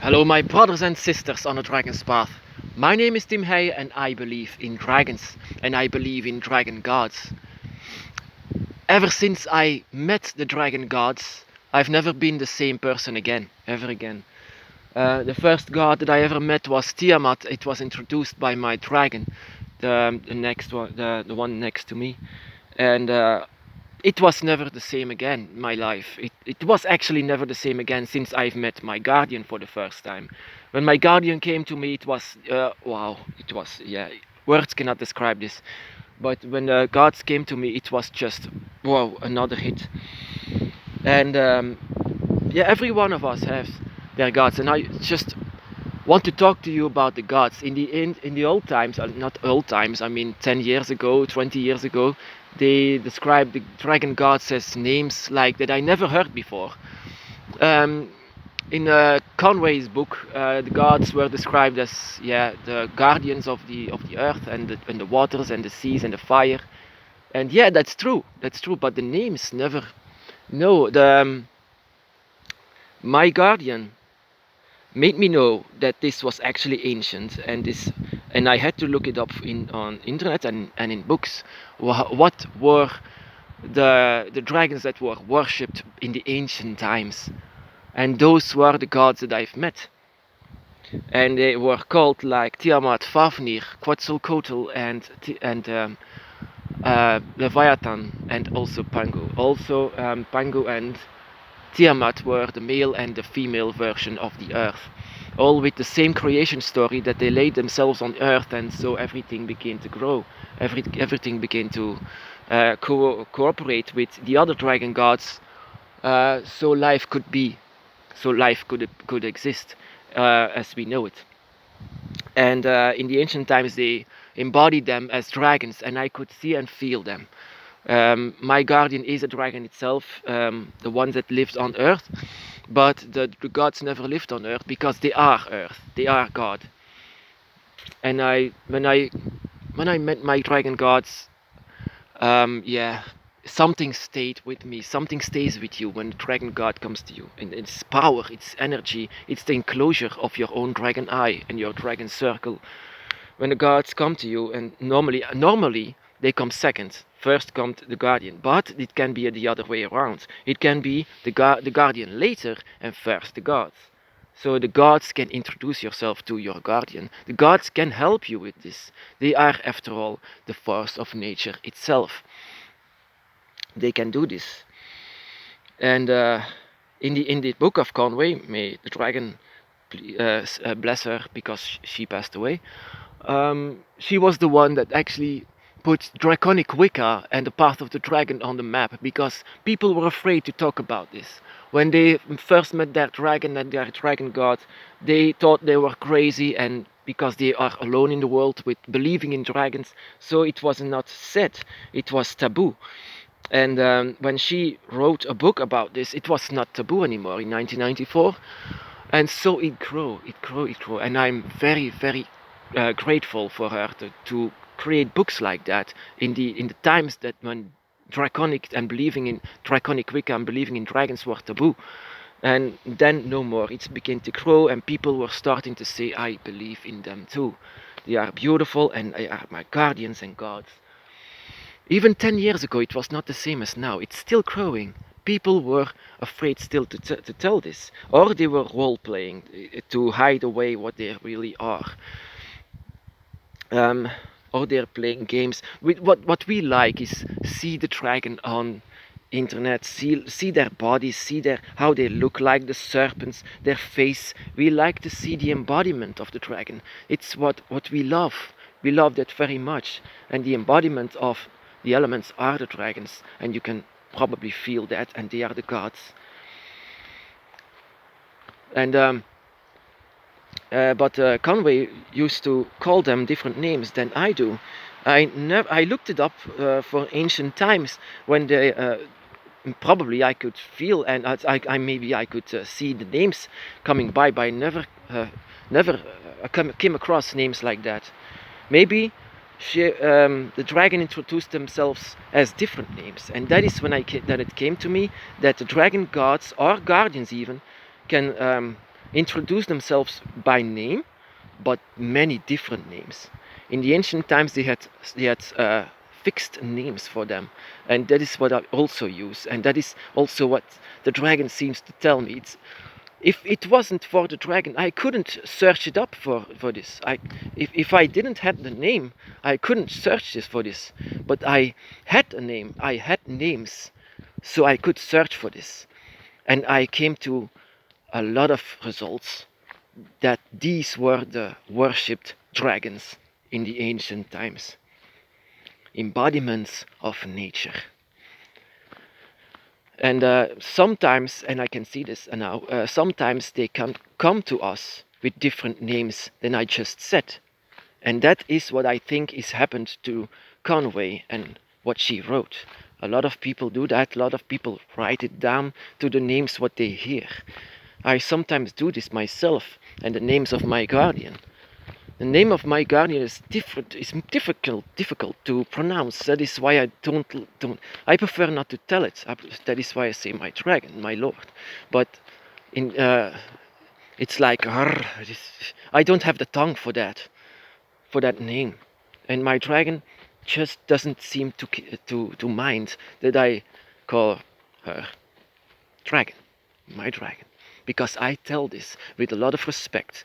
Hello, my brothers and sisters on the Dragon's Path. My name is Tim Hay, and I believe in dragons, and I believe in dragon gods. Ever since I met the dragon gods, I've never been the same person again, ever again. The first god that I ever met was Tiamat. It was introduced by my dragon, the next one, the one next to me, and it was never the same again in my life. It was actually never the same again since I've met my guardian for the first time. When my guardian came to me, it was wow. It was, yeah. Words cannot describe this. But when the gods came to me, it was just wow, another hit. And yeah, every one of us has their gods, and I just want to talk to you about the gods. In the old times, not old times, I mean 10 years ago, 20 years ago, they described the dragon gods as names like that I never heard before. Um, in Conway's book, the gods were described as, yeah, the guardians of the earth and the waters and the seas and the fire. And yeah, that's true. That's true. But the names never. No, the my guardian made me know that this was actually ancient, and I had to look it up on internet and in books. What were the dragons that were worshipped in the ancient times? And those were the gods that I've met, and they were called like Tiamat, Fafnir, Quetzalcoatl, and Leviathan, and also Pangu. Also, Pangu and Tiamat were the male and the female version of the earth, all with the same creation story, that they laid themselves on earth, and so everything began to grow. Everything began to cooperate with the other dragon gods, so life could be, so life could exist as we know it. And in the ancient times, they embodied them as dragons, and I could see and feel them. My guardian is a dragon itself, the one that lives on earth, but the gods never lived on earth because they are earth, they are God. And when I met my dragon gods, yeah, something stayed with me. Something stays with you when the dragon god comes to you, and its power, its energy, it's the enclosure of your own dragon eye and your dragon circle. When the gods come to you, and normally they come second. First comes the guardian, but it can be the other way around. It can be the guardian later and first the gods. So the gods can introduce yourself to your guardian. The gods can help you with this. They are, after all, the force of nature itself. They can do this. And in the book of Conway, may the dragon bless her because she passed away. She was the one that actually put Draconic Wicca and the Path of the Dragon on the map, because people were afraid to talk about this. When they first met their dragon and their dragon god, they thought they were crazy, and because they are alone in the world with believing in dragons, so it was not said, it was taboo. And when she wrote a book about this, it was not taboo anymore in 1994. And so it grew, and I'm very, very grateful for her to create books like that in the times that when draconic and believing in draconic Wicca and believing in dragons were taboo. And then no more, it began to grow, and people were starting to say, I believe in them too. They are beautiful, and they are my guardians and gods. Even 10 years ago, it was not the same as now. It's still growing. People were afraid still to tell this, or they were role-playing to hide away what they really are. Or they're playing games. What we like is see the dragon on internet, see their bodies, see how they look like, the serpents, their face. We like to see the embodiment of the dragon. It's what we love. We love that very much. And the embodiment of the elements are the dragons, and you can probably feel that, and they are the gods. And but Conway used to call them different names than I do. I looked it up for ancient times when they probably I could feel, and maybe I could see the names coming by, but I never came across names like that. Maybe the dragon introduced themselves as different names, and that is when it came to me that the dragon gods, or guardians even, can introduce themselves by name, but many different names. In the ancient times, they had fixed names for them, and that is what I also use, and that is also what the dragon seems to tell me. If it wasn't for the dragon, I couldn't search it up for this. If I didn't have the name, I couldn't search this for this. But I had a name, I had names, so I could search for this. And I came to a lot of results that these were the worshipped dragons in the ancient times. Embodiments of nature. And sometimes, and I can see this now, sometimes they can come to us with different names than I just said. And that is what I think is happened to Conway and what she wrote. A lot of people do that, a lot of people write it down to the names what they hear. I sometimes do this myself, and the names of my guardian. The name of my guardian is difficult to pronounce. That is why I don't. I prefer not to tell it. That is why I say my dragon, my lord. But it's like I don't have the tongue for that name, and my dragon just doesn't seem to mind that I call her dragon, my dragon, because I tell this with a lot of respect.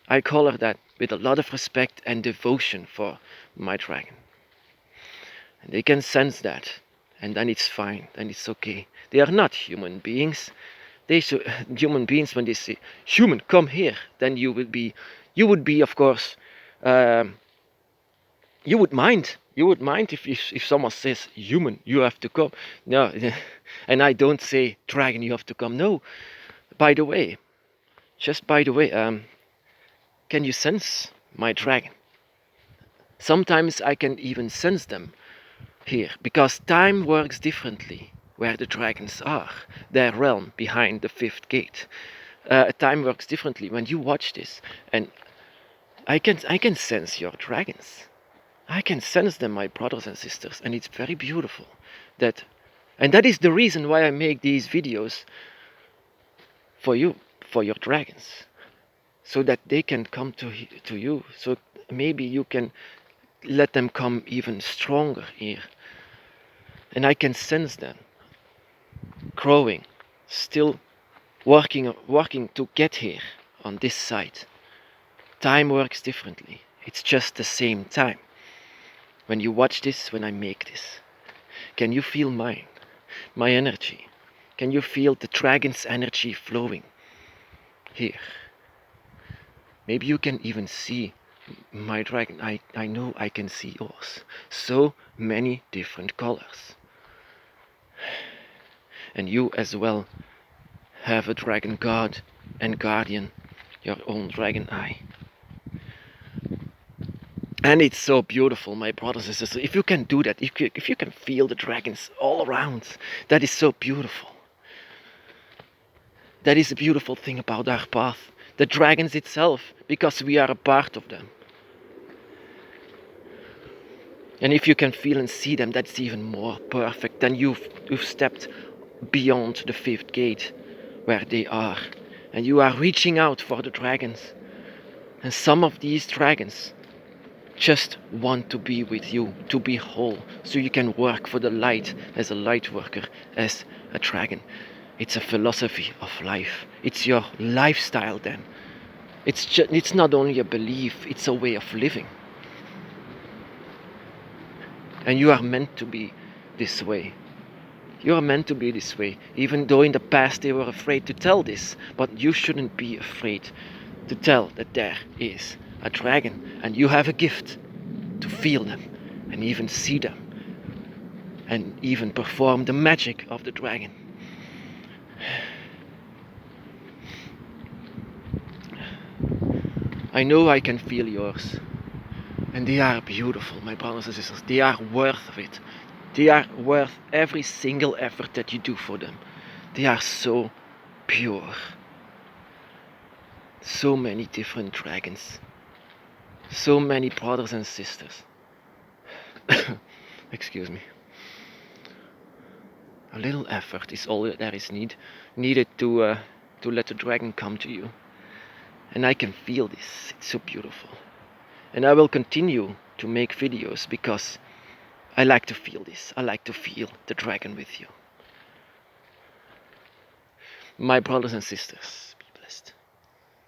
I call her that with a lot of respect and devotion for my dragon. And they can sense that, and then it's fine, then it's okay. They are not human beings. Human beings, when they say, human, come here, then you would be, of course, you would mind if someone says, human, you have to come. No, and I don't say, dragon, you have to come. No, by the way, can you sense my dragon? Sometimes I can even sense them here, because time works differently where the dragons are, their realm behind the fifth gate. Time works differently when you watch this, and I can sense your dragons. I can sense them, my brothers and sisters, and it's very beautiful. And that is the reason why I make these videos for you, for your dragons, so that they can come to you. So maybe you can let them come even stronger here. And I can sense them growing, still working to get here on this side. Time works differently. It's just the same time. When you watch this, when I make this, can you feel my energy? Can you feel the dragon's energy flowing here? Maybe you can even see my dragon. I know I can see yours. So many different colors. And you as well have a dragon god and guardian, your own dragon eye. And it's so beautiful, my brothers and sisters. If you can do that, if you can feel the dragons all around, that is so beautiful. That is a beautiful thing about our path. The dragons itself, because we are a part of them. And if you can feel and see them, that's even more perfect. Then you've stepped beyond the fifth gate where they are. And you are reaching out for the dragons. And some of these dragons just want to be with you, to be whole, so you can work for the light as a light worker, as a dragon. It's a philosophy of life. It's your lifestyle then. It's not only a belief, it's a way of living. And you are meant to be this way. You are meant to be this way, even though in the past they were afraid to tell this, but you shouldn't be afraid to tell that there is a dragon, and you have a gift to feel them and even see them and even perform the magic of the dragon. I know I can feel yours, and they are beautiful, my brothers and sisters. They are worth it. They are worth every single effort that you do for them. They are so pure. So many different dragons. So many brothers and sisters. Excuse me. A little effort is all there is needed to to let the dragon come to you. And I can feel this, it's so beautiful. And I will continue to make videos because I like to feel this. I like to feel the dragon with you. My brothers and sisters,